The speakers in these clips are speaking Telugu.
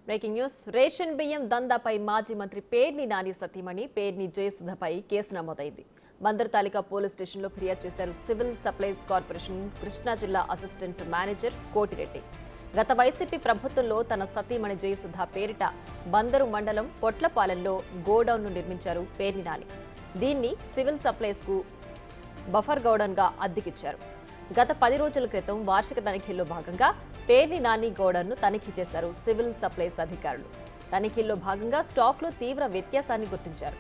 Breaking news. రేషన్ బియ్యం దందాపై మాజీ మంత్రి పేర్ని నాని సతీమణి పేర్ని జయసుధపై కేసు నమోదైంది. బందరు తాలూకా పోలీస్ స్టేషన్లో ఫిర్యాదు చేశారు సివిల్ సప్లైస్ కార్పొరేషన్ కృష్ణా జిల్లా అసిస్టెంట్ మేనేజర్ కోటిరెడ్డి. గత వైసీపీ ప్రభుత్వంలో తన సతీమణి జయసుధ పేరిట బందరు మండలం పొట్లపాలెంలో గోడౌన్ను నిర్మించారు పేర్ని నాని. దీన్ని సివిల్ సప్లైస్ కు బఫర్ గోడౌన్ గా అద్దెకిచ్చారు. గత 10 రోజుల క్రితం వార్షిక తనిఖీల్లో భాగంగా పేర్ని నాని గోడౌన్ను తనిఖీ చేశారు సివిల్ సప్లైస్ అధికారులు. తనిఖీల్లో భాగంగా స్టాక్లో తీవ్ర వ్యత్యాసాన్ని గుర్తించారు.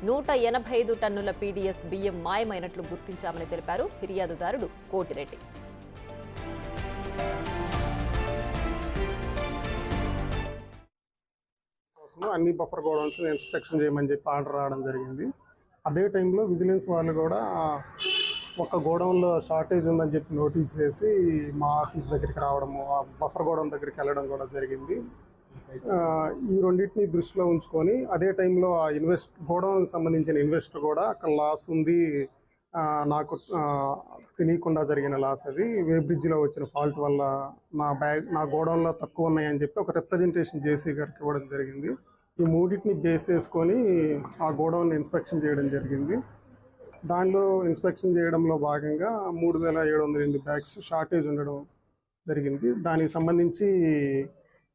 185 టన్నుల పీడీఎస్ బియ్యం మాయమైనట్లు గుర్తించామని తెలిపారు ఫిర్యాదుదారుడు కోటిరెడ్డి. అన్ని బఫర్ గోడౌన్స్ ఇన్స్పెక్షన్ చేయమని చెప్పి ఆర్డర్ రావడం జరిగింది. అదే టైంలో విజిలెన్స్ వాళ్ళు కూడా ఒక గోడౌన్లో షార్టేజ్ ఉందని చెప్పి నోటీస్ చేసి మా ఆఫీస్ దగ్గరికి రావడము, ఆ బఫర్ గోడౌన్ దగ్గరికి వెళ్ళడం కూడా జరిగింది. ఈ రెండింటిని దృష్టిలో ఉంచుకొని అదే టైంలో ఆ గోడౌన్ సంబంధించిన ఇన్వెస్టర్ కూడా అక్కడ లాస్ ఉంది, నాకు తెలియకుండా జరిగిన లాస్, అది వే బ్రిడ్జ్లో వచ్చిన ఫాల్ట్ వల్ల నా గోడౌన్లో తక్కువ ఉన్నాయని చెప్పి ఒక రిప్రజెంటేషన్ జేసీ గారికి ఇవ్వడం జరిగింది. ఈ మూడింటిని బేస్ చేసుకొని ఆ గోడౌన్ ఇన్స్పెక్షన్ చేయడం జరిగింది. దానిలో ఇన్స్పెక్షన్ చేయడంలో భాగంగా 3708 బ్యాగ్స్ షార్టేజ్ ఉండడం జరిగింది. దానికి సంబంధించి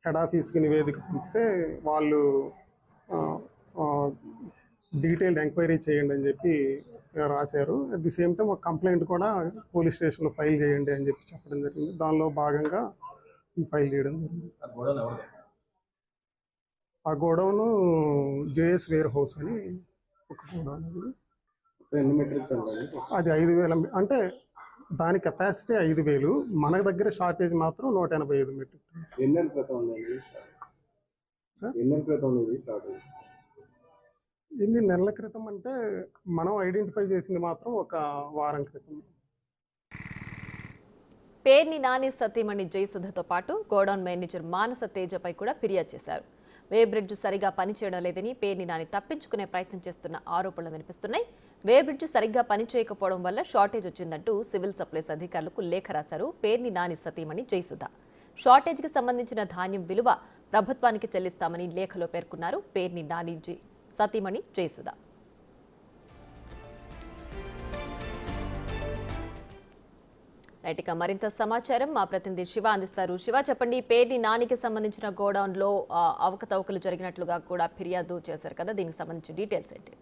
హెడ్ ఆఫీస్కి నివేదిక పంపితే వాళ్ళు డీటెయిల్డ్ ఎంక్వైరీ చేయండి అని చెప్పి రాశారు. అట్ ది సేమ్ టైం ఒక కంప్లైంట్ కూడా పోలీస్ స్టేషన్లో ఫైల్ చేయండి అని చెప్పి చెప్పడం జరిగింది. దానిలో భాగంగా ఈ ఫైల్ చేయడం జరిగింది. ఆ గోడౌను జేఎస్ వేర్ హౌస్ అని ఒక గోడౌన్, అది 5000, అంటే దాని కెపాసిటీ 5000, మన దగ్గర షార్టేజ్ మాత్రం 185 మెట్రిక్ టన్స్. ఎన్ని నెలల క్రితం అంటే మనం ఐడెంటిఫై చేసింది మాత్రం ఒక వారం క్రితం. పేర్ని నాని సతీమణి జయసుధతో పాటు గోడౌన్ మేనేజర్ మానస తేజపై కూడా ఫిర్యాదు చేశారు. వే బ్రిడ్జ్ సరిగా పనిచేయడం లేదని పేర్ని నాని తప్పించుకునే ప్రయత్నం చేస్తున్న ఆరోపణలు వినిపిస్తున్నాయి. వే బ్రిడ్జ్ సరిగ్గా పనిచేయకపోవడం వల్ల షార్టేజ్ వచ్చిందంటూ సివిల్ సప్లైస్ అధికారులకు లేఖ రాశారు పేర్ని నాని సతీమణి జయసుధ. షార్టేజ్కి సంబంధించిన ధాన్యం విలువ ప్రభుత్వానికి చెల్లిస్తామని లేఖలో పేర్కొన్నారు పేర్ని నాని సతీమణి జయసుధ. రైట్గా మరింత సమాచారం మా ప్రతినిధి శివ అందిస్తారు. శివ, చెప్పండి, పేర్ని నానికి సంబంధించిన గోడౌన్లో అవకతవకలు జరిగినట్లుగా కూడా ఫిర్యాదు చేశారు కదా, దీనికి సంబంధించిన డీటెయిల్స్ ఏంటి?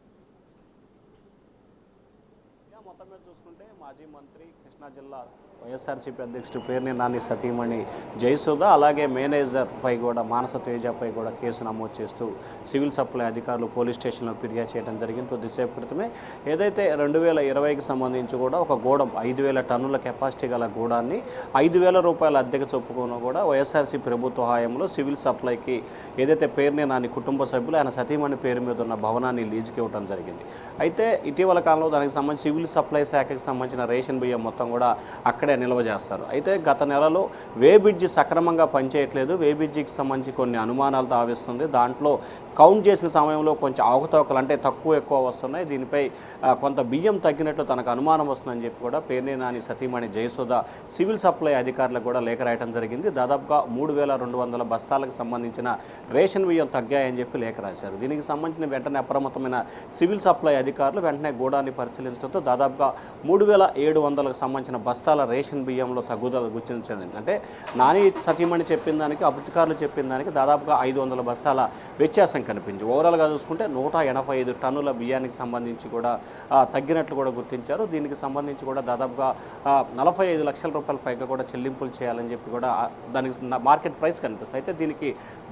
మొత్తం మీద చూసుకుంటే మాజీ మంత్రి కృష్ణా జిల్లా వైఎస్ఆర్సీపీ అధ్యక్షుడు పేర్ని నాని సతీమణి జయసుధ, అలాగే మేనేజర్పై కూడా మానస తేజపై కూడా కేసు నమోదు చేస్తూ సివిల్ సప్లై అధికారులు పోలీస్ స్టేషన్లో ఫిర్యాదు చేయడం జరిగింది. కొద్దిసేపు క్రితమే ఏదైతే 2020కి సంబంధించి కూడా ఒక గోడం 5000 టన్నుల కెపాసిటీ గల గోడాన్ని 5000 రూపాయల అద్దెకు చొప్పుకొని కూడా వైఎస్ఆర్సీ ప్రభుత్వ హయాంలో సివిల్ సప్లైకి ఏదైతే పేర్ని నాని కుటుంబ సభ్యులు ఆయన సతీమణి పేరు మీద ఉన్న భవనాన్ని లీజుకి ఇవ్వడం జరిగింది. అయితే ఇటీవల కాలంలో దానికి సంబంధించి సివిల్ సప్లై శాఖకి సంబంధించిన రేషన్ బియ్యం మొత్తం కూడా అక్కడే నిల్వ చేస్తారు. అయితే గత నెలలో వే బ్రిడ్జి సక్రమంగా పనిచేయట్లేదు, వే బ్రిడ్జికి సంబంధించి కొన్ని అనుమానాలు తావిస్తుంది. దాంట్లో కౌంట్ చేసిన సమయంలో కొంచెం అవకతవకలు, అంటే తక్కువ ఎక్కువ వస్తున్నాయి, దీనిపై కొంత బియ్యం తగ్గినట్లు తనకు అనుమానం వస్తుందని చెప్పి కూడా పేర్ని నాని సతీమణి జయసుధ సివిల్ సప్లై అధికారులకు కూడా లేఖ రాయడం జరిగింది. దాదాపుగా 3200 బస్తాలకు సంబంధించిన రేషన్ బియ్యం తగ్గాయని చెప్పి లేఖ రాశారు. దీనికి సంబంధించిన వెంటనే అప్రమత్తమైన సివిల్ సప్లై అధికారులు వెంటనే గోడాన్ని పరిశీలించడంతో దాదాపుగా 3700కు సంబంధించిన బస్తాల రేషన్ బియ్యంలో తగ్గుదల గుర్తించండి. అంటే నాని సతీమణి చెప్పిన దానికి అధికారులు చెప్పిన దానికి దాదాపుగా 500 బస్తాల వ్యత్యాసం కనిపించింది. ఓవరాల్గా చూసుకుంటే 185 టన్నుల బియ్యానికి సంబంధించి కూడా తగ్గినట్లు కూడా గుర్తించారు. దీనికి సంబంధించి కూడా దాదాపుగా 45 లక్షల రూపాయల పైగా కూడా చెల్లింపులు చేయాలని చెప్పి కూడా దానికి మార్కెట్ ప్రైస్ కనిపిస్తుంది. అయితే దీనికి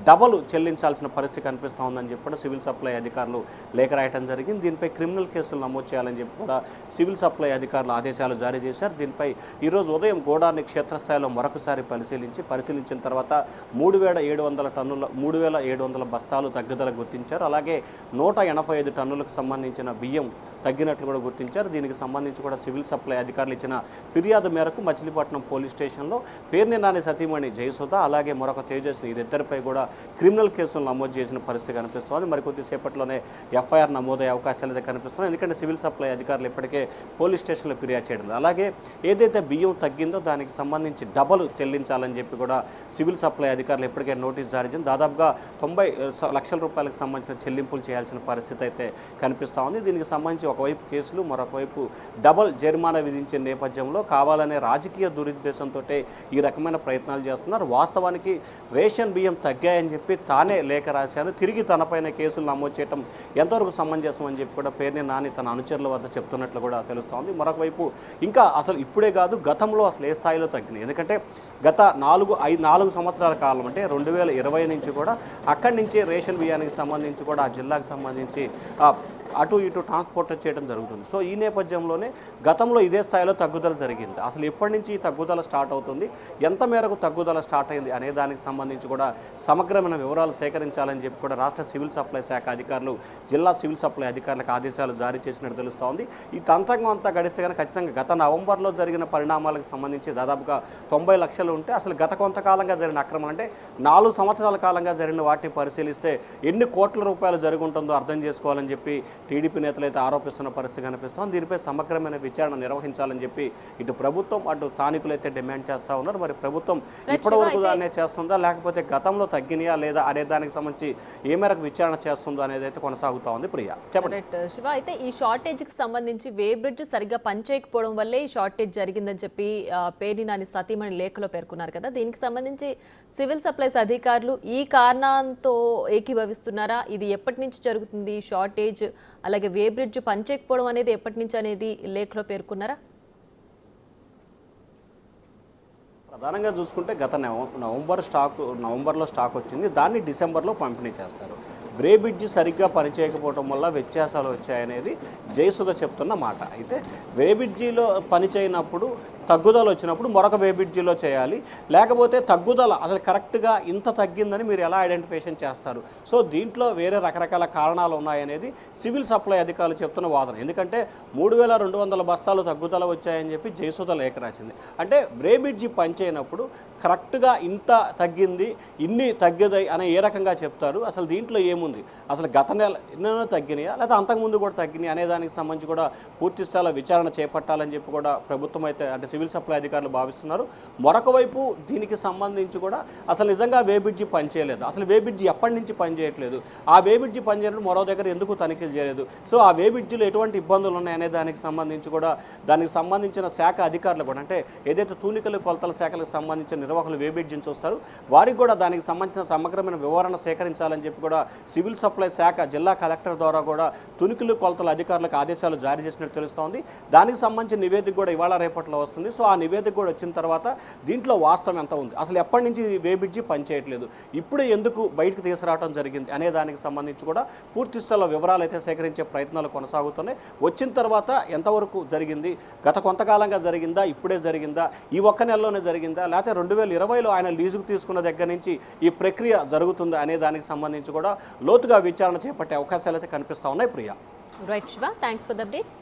డబల్ చెల్లించాల్సిన పరిస్థితి కనిపిస్తూ ఉందని చెప్పి కూడా సివిల్ సప్లై అధికారులు లేఖ రాయడం జరిగింది. దీనిపై క్రిమినల్ కేసులు నమోదు చేయాలని చెప్పి కూడా సివిల్ సప్లై అధికారులు ఆదేశాలు జారీ చేశారు. దీనిపై ఈరోజు ఉదయం గోడాన్ని క్షేత్రస్థాయిలో మరొకసారి పరిశీలించిన తర్వాత 3700 బస్తాలు తగ్గుదల గుర్తించారు. అలాగే 185 టన్నులకు సంబంధించిన బియ్యం తగ్గినట్లు కూడా గుర్తించారు. దీనికి సంబంధించి కూడా సివిల్ సప్లై అధికారులు ఇచ్చిన ఫిర్యాదు మేరకు మచిలీపట్నం పోలీస్ స్టేషన్లో పేర్ని నాని సతీమణి జయసుధ అలాగే మరొక తేజస్వి వీరిద్దరిపై కూడా క్రిమినల్ కేసులు నమోదు చేసిన పరిస్థితి కనిపిస్తోంది. మరికొద్దిసేపట్లోనే ఎఫ్ఐఆర్ నమోదయ్యే అవకాశాలు అయితే కనిపిస్తున్నాయి. ఎందుకంటే సివిల్ సప్లై అధికారులు ఇప్పటికే పోలీస్ స్టేషన్లో ఫిర్యాదు చేయడం. అలాగే ఏదైతే బియ్యం బియ్యం తగ్గిందో దానికి సంబంధించి డబల్ చెల్లించాలని చెప్పి కూడా సివిల్ సప్లై అధికారులు ఇప్పటికే నోటీస్ జారీ చేసింది. దాదాపుగా 90 లక్షల రూపాయలకు సంబంధించిన చెల్లింపులు చేయాల్సిన పరిస్థితి అయితే కనిపిస్తూ ఉంది. దీనికి సంబంధించి ఒకవైపు కేసులు, మరొక వైపు డబల్ జరిమానా విధించిన నేపథ్యంలో కావాలనే రాజకీయ దురుద్దేశంతో ఈ రకమైన ప్రయత్నాలు చేస్తున్నారు. వాస్తవానికి రేషన్ బియ్యం తగ్గాయని చెప్పి తానే లేఖ రాశాను, తిరిగి తనపైన కేసులు నమోదు చేయడం ఎంతవరకు సమంజసం అని చెప్పి కూడా పేర్ని నాని తన అనుచరుల వద్ద చెప్తున్నట్లు కూడా తెలుస్తోంది. మరొక వైపు ఇంకా అసలు ఇప్పుడే కాదు, గతంలో అసలు ఏ స్థాయిలో తగ్గినాయి. ఎందుకంటే గత 4 సంవత్సరాల కాలం అంటే 2020 నుంచి కూడా అక్కడి నుంచి రేషన్ బియ్యానికి సంబంధించి కూడా ఆ జిల్లాకు సంబంధించి అటు ఇటు ట్రాన్స్పోర్ట్ చేయడం జరుగుతుంది. సో ఈ నేపథ్యంలోనే గతంలో ఇదే స్థాయిలో తగ్గుదల జరిగింది. అసలు ఎప్పటి నుంచి ఈ తగ్గుదల స్టార్ట్ అవుతుంది, ఎంత మేరకు తగ్గుదల స్టార్ట్ అయింది అనే దానికి సంబంధించి కూడా సమగ్రమైన వివరాలు సేకరించాలని చెప్పి కూడా రాష్ట్ర సివిల్ సప్లై శాఖ అధికారులు జిల్లా సివిల్ సప్లై అధికారులకు ఆదేశాలు జారీ చేసినట్టు తెలుస్తోంది. ఈ తంత్రంగా అంతా గడిస్తే కానీ ఖచ్చితంగా గత నవంబర్లో జరిగిన పరిణామాలకు సంబంధించి దాదాపుగా 90 లక్షలు ఉంటే అసలు గత కొంతకాలంగా జరిగిన అక్రమం అంటే 4 సంవత్సరాల కాలంగా జరిగిన వాటిని పరిశీలిస్తే ఎన్ని కోట్ల రూపాయలు జరుగుంటుందో అర్థం చేసుకోవాలని చెప్పి టీడీపీ నేతలు అయితే ఆరోపిస్తున్న పరిస్థితి కనిపిస్తోంది. దీనిపై సమగ్రమైన విచారణ నిర్వహించాలని చెప్పి ఇటు ప్రభుత్వం అటు స్థానికులు అయితే డిమాండ్ చేస్తూ ఉన్నారు. మరి ప్రభుత్వం ఇప్పటి వరకు దాన్నే చేస్తుందా, లేకపోతే గతంలో తగ్గినాయా లేదా అనే దానికి సంబంధించి ఏ మేరకు విచారణ చేస్తుందో అనేది అయితే కొనసాగుతూ ఉంది. ప్రియా చెప్పండి. శివ, అయితే ఈ షార్టేజ్ కి సంబంధించి వే బ్రిడ్జ్ సరిగ్గా పనిచేయకపోవడం వల్లే ఈ షార్టేజ్ జరిగిందని చెప్పి పేర్ని నాని సతీమణి లేఖలో పేర్కొన్నారు కదా. దీనికి సంబంధించి సివిల్ సప్లైస్ అధికారులు ఈ కారణంతో ఏకీభవిస్తున్నారా? ఇది ఎప్పటి నుంచి జరుగుతుంది షార్టేజ్, అలాగే వే బ్రిడ్జ్ పనిచేయకపోవడం అనేది ఎప్పటి నుంచి అనేది లేఖలో పేర్కొన్నారా? ప్రధానంగా చూసుకుంటే గత నవంబర్లో స్టాక్ వచ్చింది, దాన్ని డిసెంబర్లో పంపిణీ చేస్తారు. వే బ్రిడ్జి సరిగ్గా పనిచేయకపోవడం వల్ల వ్యత్యాసాలు వచ్చాయనేది జయసుధ చెప్తున్న మాట. అయితే వే బ్రిడ్జిలో పనిచేయనప్పుడు తగ్గుదల వచ్చినప్పుడు మరొక వే బ్రిడ్జిలో చేయాలి, లేకపోతే తగ్గుదల అసలు కరెక్ట్గా ఇంత తగ్గిందని మీరు ఎలా ఐడెంటిఫికేషన్ చేస్తారు? సో దీంట్లో వేరే రకరకాల కారణాలు ఉన్నాయనేది సివిల్ సప్లై అధికారులు చెప్తున్న వాదన. ఎందుకంటే 3200 బస్తాలు తగ్గుదల వచ్చాయని చెప్పి జయసుధ లేఖ రాసింది. అంటే వే బ్రిడ్జి పనిచేయనప్పుడు కరెక్ట్గా ఇంత తగ్గింది, ఇన్ని తగ్గిదాయి అని ఏ రకంగా చెప్తారు? అసలు దీంట్లో ఏముంది? అసలు గత నెల ఎన్నో తగ్గినాయా లేదా అంతకుముందు కూడా తగ్గినాయి అనే దానికి సంబంధించి కూడా పూర్తి స్థాయిలో విచారణ చేపట్టాలని చెప్పి కూడా ప్రభుత్వం అయితే అంటే సివిల్ సప్లై అధికారులు భావిస్తున్నారు. మరొక వైపు దీనికి సంబంధించి కూడా అసలు నిజంగా వే బ్రిడ్జి పనిచేయలేదు, అసలు వే బ్రిడ్జి ఎప్పటి నుంచి పనిచేయట్లేదు, ఆ వే బ్రిడ్జి పనిచేయడం మరో దగ్గర ఎందుకు తనిఖీలు చేయలేదు, సో ఆ వే బ్రిడ్జిలో ఎటువంటి ఇబ్బందులు ఉన్నాయనే దానికి సంబంధించి కూడా దానికి సంబంధించిన శాఖ అధికారులు కూడా అంటే ఏదైతే తూనికలు కొలతల శాఖలకు సంబంధించిన నిర్వాహకులు వే బ్రిడ్జిని చూస్తారు వారికి కూడా దానికి సంబంధించిన సమగ్రమైన వివరణ సేకరించాలని చెప్పి కూడా సివిల్ సప్లై శాఖ జిల్లా కలెక్టర్ ద్వారా కూడా తునికలు కొలతల అధికారులకు ఆదేశాలు జారీ చేసినట్టు తెలుస్తోంది. దానికి సంబంధించిన నివేదిక కూడా ఇవాళ రేపట్లో వస్తుంది. సో ఆ నివేదిక కూడా వచ్చిన తర్వాత దీంట్లో వాస్తవం ఎంత ఉంది, అసలు ఎప్పటి నుంచి వే బ్రిడ్జి పనిచేయట్లేదు, ఇప్పుడు ఎందుకు బయటకు తీసుకురావడం జరిగింది అనే దానికి సంబంధించి కూడా పూర్తి స్థాయిలో వివరాలు అయితే సేకరించే ప్రయత్నాలు కొనసాగుతున్నాయి. వచ్చిన తర్వాత ఎంతవరకు జరిగింది, గత కొంతకాలంగా జరిగిందా, ఇప్పుడే జరిగిందా, ఈ ఒక్క నెలలోనే జరిగిందా, లేకపోతే 2020లో ఆయన లీజుకు తీసుకున్న దగ్గర నుంచి ఈ ప్రక్రియ జరుగుతుందా అనే దానికి సంబంధించి కూడా లోతుగా విచారణ చేపట్టే అవకాశాలు అయితే కనిపిస్తూ ఉన్నాయి. Priya. Right Shiva, thanks for the updates.